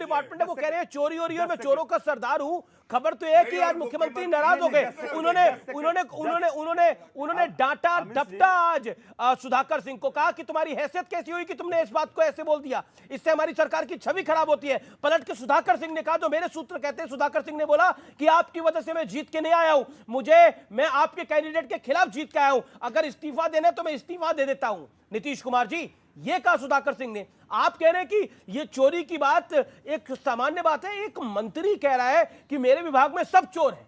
Department है, वो कह रहे हैं चोरी हो रही है, मैं चोरों का सरदार हूं। खबर तो है कि यार मुख्यमंत्री नाराज हो गए। उन्होंने उन्होंने उन्होंने उन्होंने उन्होंने डांटा डपटा आज सुधाकर सिंह को, कहा कि तुम्हारी हैसियत कैसी हुई कि तुमने इस बात को ऐसे बोल दिया, इससे हमारी सरकार की छवि खराब होती है। पलट के सुधाकर सिंह ने कहा, जो मेरे सूत्र कहते हैं, सुधाकर सिंह ने बोला कि आपकी वजह से मैं जीत के नहीं आया हूं, मैं आपके कैंडिडेट के खिलाफ जीत के आया हूं, अगर इस्तीफा देना है तो मैं इस्तीफा दे देता हूं। नीतीश कुमार जी, ये कहा सुधाकर सिंह ने। आप कह रहे हैं कि ये चोरी की बात एक सामान्य बात है, एक मंत्री कह रहा है कि मेरे विभाग में सब चोर हैं।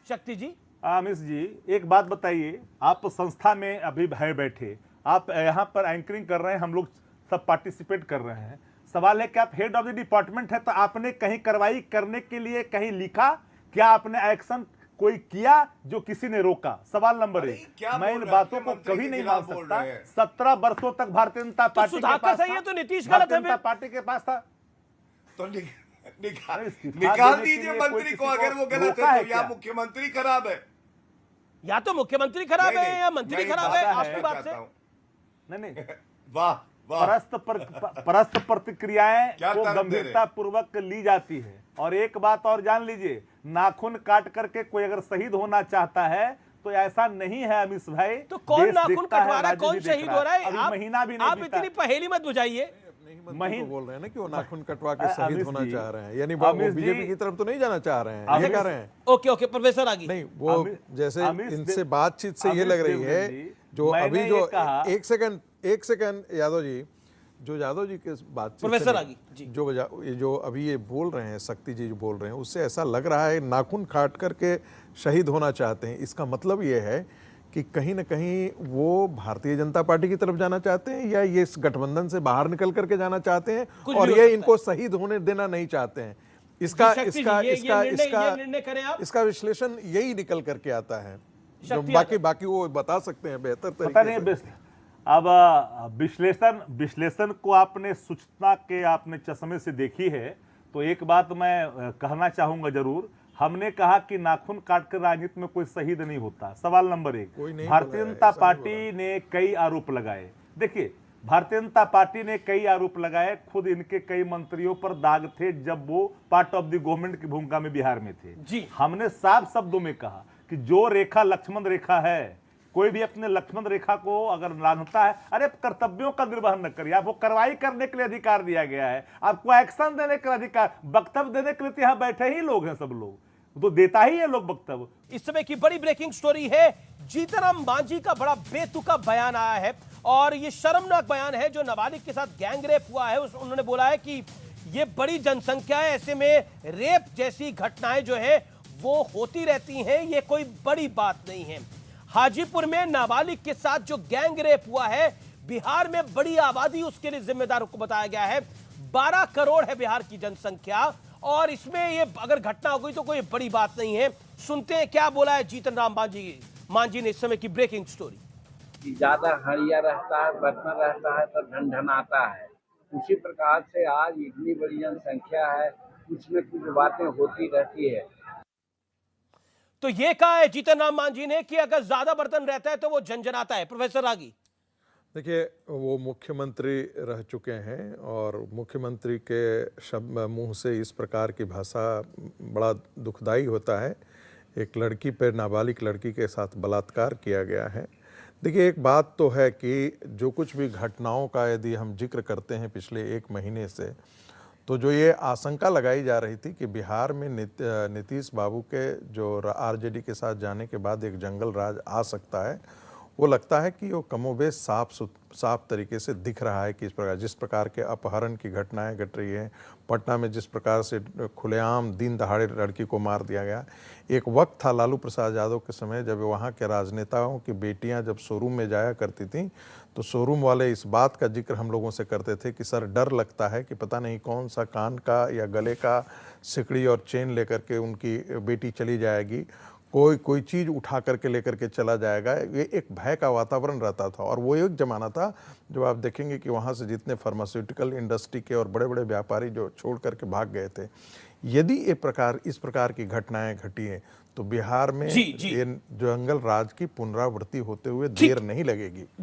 शक्ति जी, अमिश जी, एक बात बताइए, आप संस्था में अभी है बैठे, आप यहाँ पर एंकरिंग कर रहे हैं, हम लोग सब पार्टिसिपेट कर रहे हैं। सवाल है कि आप हेड ऑफ द डिपार्टमेंट है, तो आपने कहीं कार्रवाई करने के लिए कहीं लिखा? क्या आपने एक्शन कोई किया जो किसी ने रोका? सवाल नंबर 1। मैं इन बातों को कभी नहीं मान सकता। 17 वर्षों तक भारतीय जनता पार्टी के पास सही है, तो नीतीश भारतीय जनता पार्टी के पास था, तो निकाल दीजिए मंत्री को। अगर वो गलत है तो या मुख्यमंत्री खराब है, या तो मुख्यमंत्री खराब है या मंत्री खराब है। आपकी बात से नहीं वाह, परस्पर प्रतिक्रियाएं को गंभीरता पूर्वक ली जाती है। और एक बात और जान लीजिए, नाखून काट करके कोई अगर शहीद होना चाहता है तो ऐसा नहीं है अमिश भाई। तो कौन नाखून कटवा रहा है, कौन शहीद हो रहा है? अभी महीना भी नहीं आप इतनी पहेली मत बुझाइए। महीन बोल रहे हैं ना कि वो नाखून कटवा के शहीद होना चाह रहे हैं, यानी वो बीजेपी की तरफ तो नहीं जाना चाह रहे हैं, ये कह रहे हैं। ओके प्रोफेसर आगे नहीं, वो जैसे इनसे बातचीत से ये लग रही है, जो अभी जो एक सेकंड यादव जी, जो यादव जी के बातचीत प्रोफेसर आगे जी, जो अभी ये बोल रहे हैं, शक्ति जी जो बोल रहे हैं, उससे ऐसा लग रहा है नाखून काट करके शहीद होना चाहते हैं। इसका मतलब ये है कि कहीं ना कहीं वो भारतीय जनता पार्टी की तरफ जाना चाहते हैं, या ये इस गठबंधन से बाहर निकल करके जाना चाहते हैं, और ये इनको शहीद होने देना नहीं चाहते हैं। इसका विश्लेषण यही निकल करके आता है, जो बाकी वो बता सकते हैं बेहतर तरीके से। अब विश्लेषण को आपने सूचना के आपने चश्मे से देखी है, तो एक बात मैं कहना चाहूंगा जरूर। हमने कहा कि नाखून काटकर राजनीति में कोई शहीद नहीं होता। सवाल नंबर 1, भारतीय जनता पार्टी ने कई आरोप लगाए। देखिए, भारतीय जनता पार्टी ने कई आरोप लगाए, खुद इनके कई मंत्रियों पर दाग थे जब वो पार्ट ऑफ द गवर्नमेंट की भूमिका में बिहार में थे जी। हमने साफ शब्दों में कहा कि जो रेखा लक्ष्मण रेखा है, कोई भी अपने लक्ष्मण रेखा को अगर लांघता है, अरे कर्तव्यों का निर्वहन न करिए। आपको कार्रवाई करने के लिए अधिकार दिया गया है, आपको एक्शन देने का अधिकार, वक्तव्य देने के लिए तो यहाँ बैठे ही लोग हैं, सब लोग तो देता ही है लोग वक्तव्य। इस समय की बड़ी ब्रेकिंग स्टोरी है, जीतनराम मांझी का बड़ा बेतुका बयान आया है, और ये शर्मनाक बयान है। जो नाबालिग के साथ गैंग रेप हुआ है, उन्होंने बोला है कि ये बड़ी जनसंख्या है, ऐसे में रेप जैसी घटनाएं जो है वो होती रहती हैं, ये कोई बड़ी बात नहीं है। हाजीपुर में नाबालिग के साथ जो गैंग रेप हुआ है, बिहार में बड़ी आबादी उसके लिए जिम्मेदार को बताया गया है। 12 करोड़ है बिहार की जनसंख्या, और इसमें ये अगर घटना हो गई तो कोई बड़ी बात नहीं है। सुनते हैं क्या बोला है जीतनराम मांझी ने इस समय की ब्रेकिंग स्टोरी। ज्यादा हरिया रहता है, बर्तन रहता है तो ढन आता है। उसी प्रकार से आज इतनी बड़ी जनसंख्या है, कुछ न कुछ बातें होती रहती है। तो ये कहा है जीतनराम मांझी ने कि अगर ज्यादा बर्तन रहता है तो वो झंझनाता है। प्रोफेसर आगी, देखिए, वो मुख्यमंत्री रह चुके हैं, और मुख्यमंत्री के शब्द मुंह से इस प्रकार की भाषा बड़ा दुखदाई होता है। एक लड़की पर, नाबालिग लड़की के साथ बलात्कार किया गया है। देखिए, एक बात तो है कि जो कुछ भी घटनाओं का यदि हम जिक्र करते हैं पिछले 1 महीने से, तो जो ये आशंका लगाई जा रही थी कि बिहार में नीतीश बाबू के जो आरजेडी के साथ जाने के बाद एक जंगल राज आ सकता है, वो लगता है कि वो कमोबेश साफ तरीके से दिख रहा है कि जिस प्रकार के अपहरण की घटनाएं घट रही हैं, पटना में जिस प्रकार से खुलेआम दिन दहाड़े लड़की को मार दिया गया। एक वक्त था लालू प्रसाद यादव के समय, जब वहाँ के राजनेताओं की बेटियां जब शोरूम में जाया करती थीं, तो शोरूम वाले इस बात का जिक्र हम लोगों से करते थे कि सर, डर लगता है कि पता नहीं कौन सा कान का या गले का सिकड़ी और चेन लेकर के उनकी बेटी चली जाएगी, कोई चीज़ उठा करके लेकर के चला जाएगा। ये एक भय का वातावरण रहता था, और वो एक ज़माना था जब आप देखेंगे कि वहाँ से जितने फार्मास्यूटिकल इंडस्ट्री के और बड़े बड़े व्यापारी जो छोड़ करके भाग गए थे। यदि इस प्रकार की घटनाएं घटी हैं, तो बिहार में ये जंगल राज की पुनरावृत्ति होते हुए देर नहीं लगेगी।